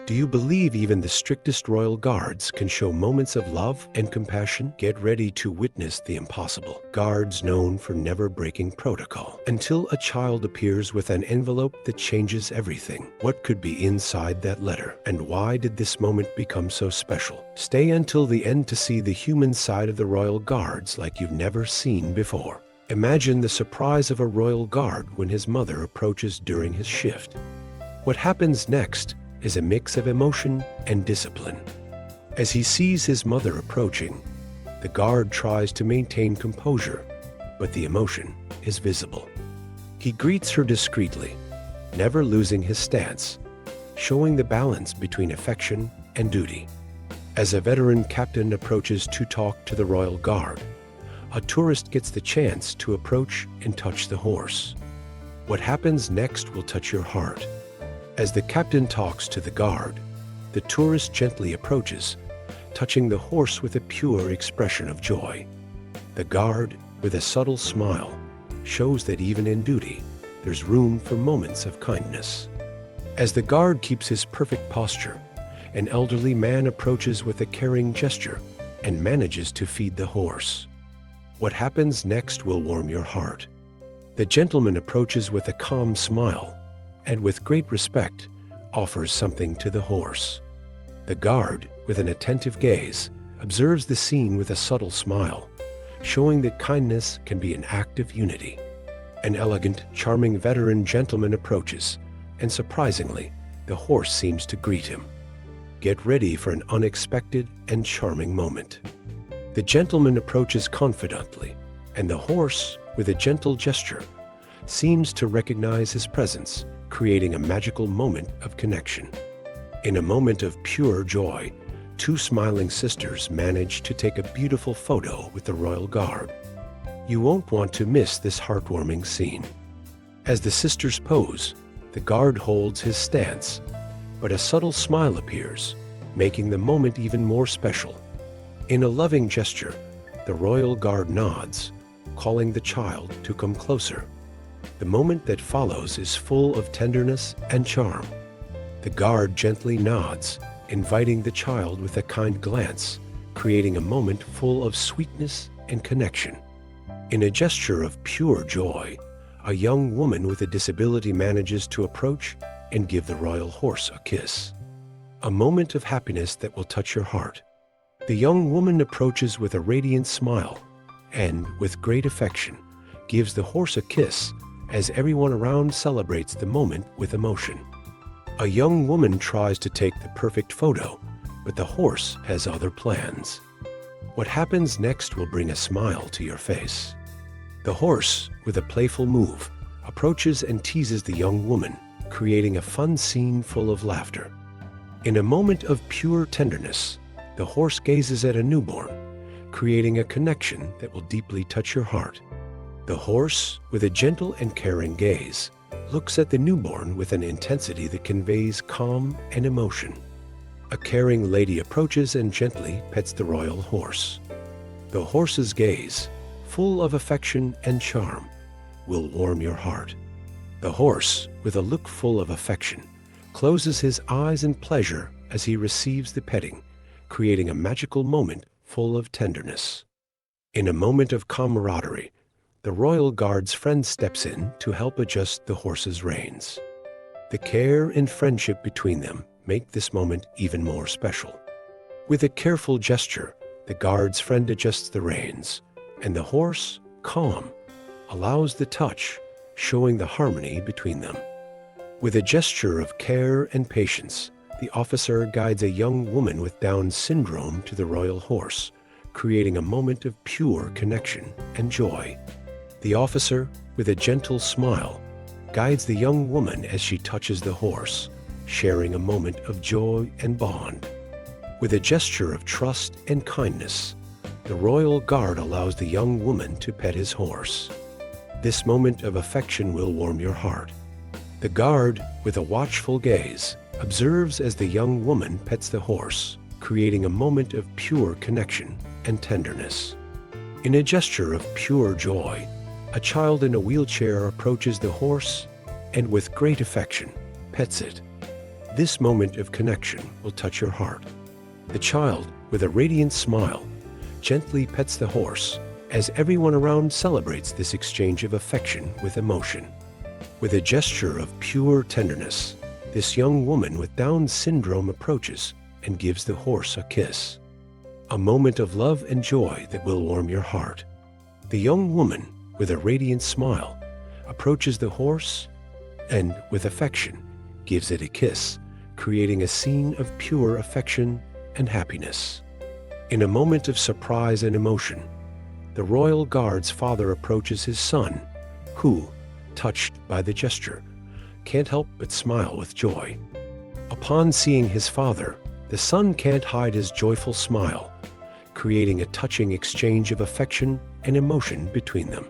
Do you believe even the strictest royal guards can show moments of love and compassion? Get ready to witness the impossible. Guards known for never breaking protocol. Until a child appears with an envelope that changes everything. What could be inside that letter? And why did this moment become so special? Stay until the end to see the human side of the royal guards like you've never seen before. Imagine the surprise of a royal guard when his mother approaches during his shift. What happens next is a mix of emotion and discipline. As he sees his mother approaching, the guard tries to maintain composure, but the emotion is visible. He greets her discreetly, never losing his stance, showing the balance between affection and duty. As a veteran captain approaches to talk to the royal guard, a tourist gets the chance to approach and touch the horse. What happens next will touch your heart. As the captain talks to the guard, the tourist gently approaches, touching the horse with a pure expression of joy. The guard, with a subtle smile, shows that even in duty, there's room for moments of kindness. As the guard keeps his perfect posture, an elderly man approaches with a caring gesture and manages to feed the horse. What happens next will warm your heart. The gentleman approaches with a calm smile, and with great respect, offers something to the horse. The guard, with an attentive gaze, observes the scene with a subtle smile, showing that kindness can be an act of unity. An elegant, charming veteran gentleman approaches, and surprisingly, the horse seems to greet him. Get ready for an unexpected and charming moment. The gentleman approaches confidently, and the horse, with a gentle gesture, seems to recognize his presence, creating a magical moment of connection. In a moment of pure joy, two smiling sisters manage to take a beautiful photo with the royal guard. You won't want to miss this heartwarming scene. As the sisters pose, the guard holds his stance, but a subtle smile appears, making the moment even more special. In a loving gesture, the royal guard nods, calling the child to come closer. The moment that follows is full of tenderness and charm. The guard gently nods, inviting the child with a kind glance, creating a moment full of sweetness and connection. In a gesture of pure joy, a young woman with a disability manages to approach and give the royal horse a kiss. A moment of happiness that will touch your heart. The young woman approaches with a radiant smile and, with great affection, gives the horse a kiss as everyone around celebrates the moment with emotion. A young woman tries to take the perfect photo, but the horse has other plans. What happens next will bring a smile to your face. The horse, with a playful move, approaches and teases the young woman, creating a fun scene full of laughter. In a moment of pure tenderness, the horse gazes at a newborn, creating a connection that will deeply touch your heart. The horse, with a gentle and caring gaze, looks at the newborn with an intensity that conveys calm and emotion. A caring lady approaches and gently pets the royal horse. The horse's gaze, full of affection and charm, will warm your heart. The horse, with a look full of affection, closes his eyes in pleasure as he receives the petting, creating a magical moment full of tenderness. In a moment of camaraderie, the royal guard's friend steps in to help adjust the horse's reins. The care and friendship between them make this moment even more special. With a careful gesture, the guard's friend adjusts the reins, and the horse, calm, allows the touch, showing the harmony between them. With a gesture of care and patience, the officer guides a young woman with Down syndrome to the royal horse, creating a moment of pure connection and joy. The officer, with a gentle smile, guides the young woman as she touches the horse, sharing a moment of joy and bond. With a gesture of trust and kindness, the royal guard allows the young woman to pet his horse. This moment of affection will warm your heart. The guard, with a watchful gaze, observes as the young woman pets the horse, creating a moment of pure connection and tenderness. In a gesture of pure joy, a child in a wheelchair approaches the horse and, with great affection, pets it. This moment of connection will touch your heart. The child, with a radiant smile, gently pets the horse as everyone around celebrates this exchange of affection with emotion. With a gesture of pure tenderness, this young woman with Down syndrome approaches and gives the horse a kiss. A moment of love and joy that will warm your heart. The young woman, with a radiant smile, approaches the horse and, with affection, gives it a kiss, creating a scene of pure affection and happiness. In a moment of surprise and emotion, the royal guard's father approaches his son, who, touched by the gesture, can't help but smile with joy. Upon seeing his father, the son can't hide his joyful smile, creating a touching exchange of affection and emotion between them.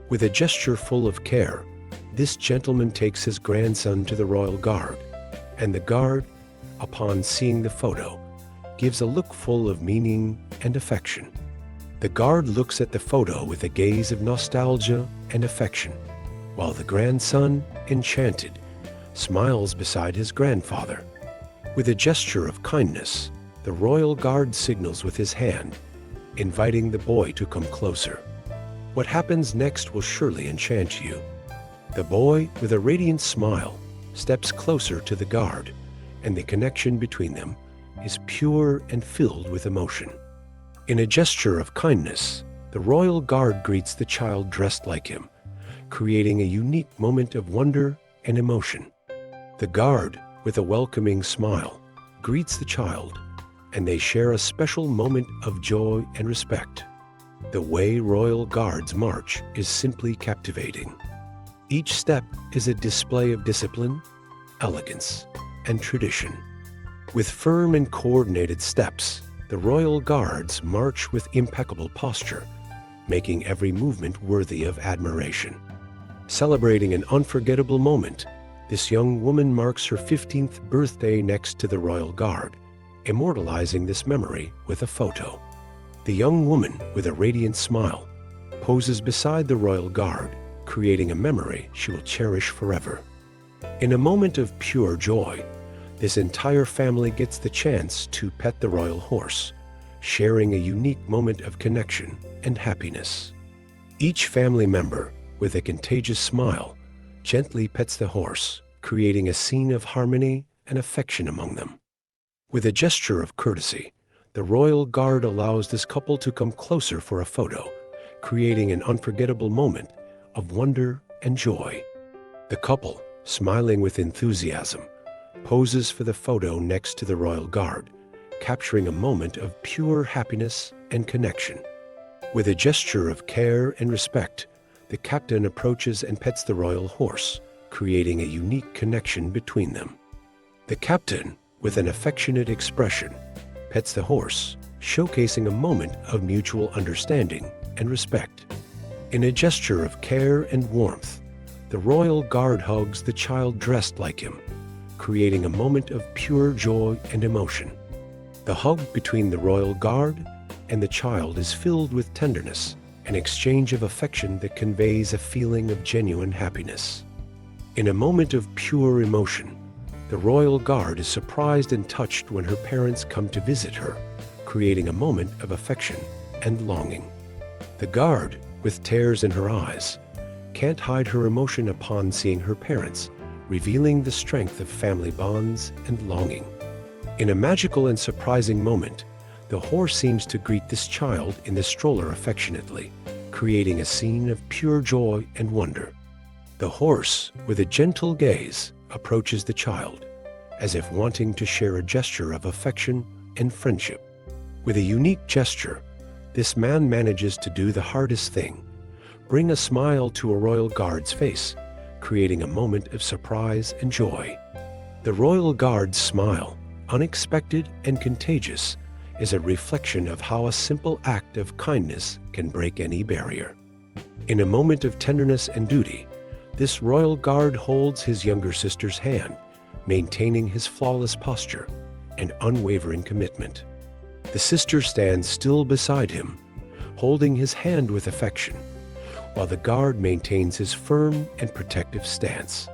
With a gesture full of care, this gentleman takes his grandson to the royal guard, and the guard, upon seeing the photo, gives a look full of meaning and affection. The guard looks at the photo with a gaze of nostalgia and affection, while the grandson, enchanted, smiles beside his grandfather. With a gesture of kindness, the royal guard signals with his hand, inviting the boy to come closer. What happens next will surely enchant you. The boy, with a radiant smile, steps closer to the guard, and the connection between them is pure and filled with emotion. In a gesture of kindness, the royal guard greets the child dressed like him, creating a unique moment of wonder and emotion. The guard, with a welcoming smile, greets the child, and they share a special moment of joy and respect. The way royal guards march is simply captivating. Each step is a display of discipline, elegance, and tradition. With firm and coordinated steps, the royal guards march with impeccable posture, making every movement worthy of admiration. Celebrating an unforgettable moment, this young woman marks her 15th birthday next to the royal guard, immortalizing this memory with a photo. The young woman, with a radiant smile, poses beside the royal guard, creating a memory she will cherish forever. In a moment of pure joy, this entire family gets the chance to pet the royal horse, sharing a unique moment of connection and happiness. Each family member, with a contagious smile, gently pets the horse, creating a scene of harmony and affection among them. With a gesture of courtesy, the royal guard allows this couple to come closer for a photo, creating an unforgettable moment of wonder and joy. The couple, smiling with enthusiasm, poses for the photo next to the royal guard, capturing a moment of pure happiness and connection. With a gesture of care and respect, the captain approaches and pets the royal horse, creating a unique connection between them. The captain, with an affectionate expression, pets the horse, showcasing a moment of mutual understanding and respect. In a gesture of care and warmth, the royal guard hugs the child dressed like him, creating a moment of pure joy and emotion. The hug between the royal guard and the child is filled with tenderness, an exchange of affection that conveys a feeling of genuine happiness. In a moment of pure emotion, the royal guard is surprised and touched when her parents come to visit her, creating a moment of affection and longing. The guard, with tears in her eyes, can't hide her emotion upon seeing her parents, revealing the strength of family bonds and longing. In a magical and surprising moment, the horse seems to greet this child in the stroller affectionately, creating a scene of pure joy and wonder. The horse, with a gentle gaze, approaches the child, as if wanting to share a gesture of affection and friendship. With a unique gesture, this man manages to do the hardest thing, bring a smile to a royal guard's face, creating a moment of surprise and joy. The royal guard's smile, unexpected and contagious, is a reflection of how a simple act of kindness can break any barrier. In a moment of tenderness and duty, this royal guard holds his younger sister's hand, maintaining his flawless posture and unwavering commitment. The sister stands still beside him, holding his hand with affection, while the guard maintains his firm and protective stance.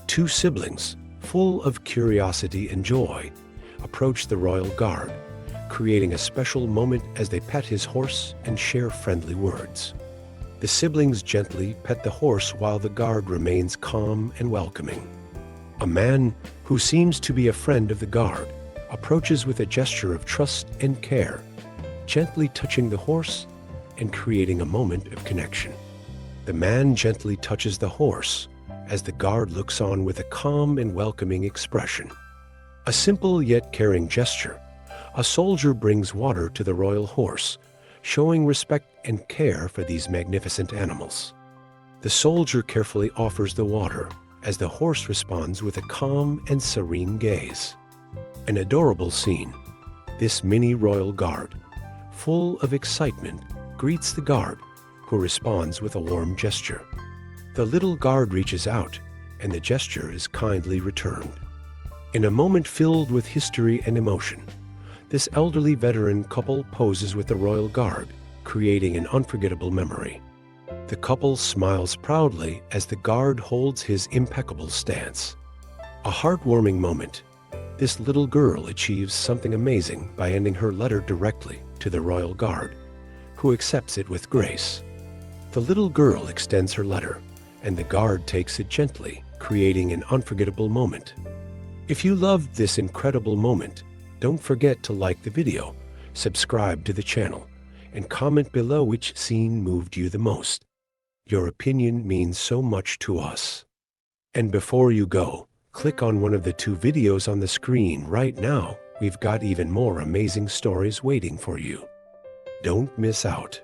Two siblings, full of curiosity and joy, approach the royal guard, creating a special moment as they pet his horse and share friendly words. The siblings gently pet the horse while the guard remains calm and welcoming. A man, who seems to be a friend of the guard, approaches with a gesture of trust and care, gently touching the horse and creating a moment of connection. The man gently touches the horse as the guard looks on with a calm and welcoming expression. A simple yet caring gesture. A soldier brings water to the royal horse, showing respect and care for these magnificent animals. The soldier carefully offers the water as the horse responds with a calm and serene gaze. An adorable scene. This mini royal guard, full of excitement, greets the guard, who responds with a warm gesture. The little guard reaches out, and the gesture is kindly returned. In a moment filled with history and emotion, this elderly veteran couple poses with the royal guard, creating an unforgettable memory. The couple smiles proudly as the guard holds his impeccable stance. A heartwarming moment. This little girl achieves something amazing by ending her letter directly to the royal guard, who accepts it with grace. The little girl extends her letter, and the guard takes it gently, creating an unforgettable moment. If you loved this incredible moment, don't forget to like the video, subscribe to the channel, and comment below which scene moved you the most. Your opinion means so much to us. And before you go, click on one of the 2 videos on the screen right now. We've got even more amazing stories waiting for you. Don't miss out.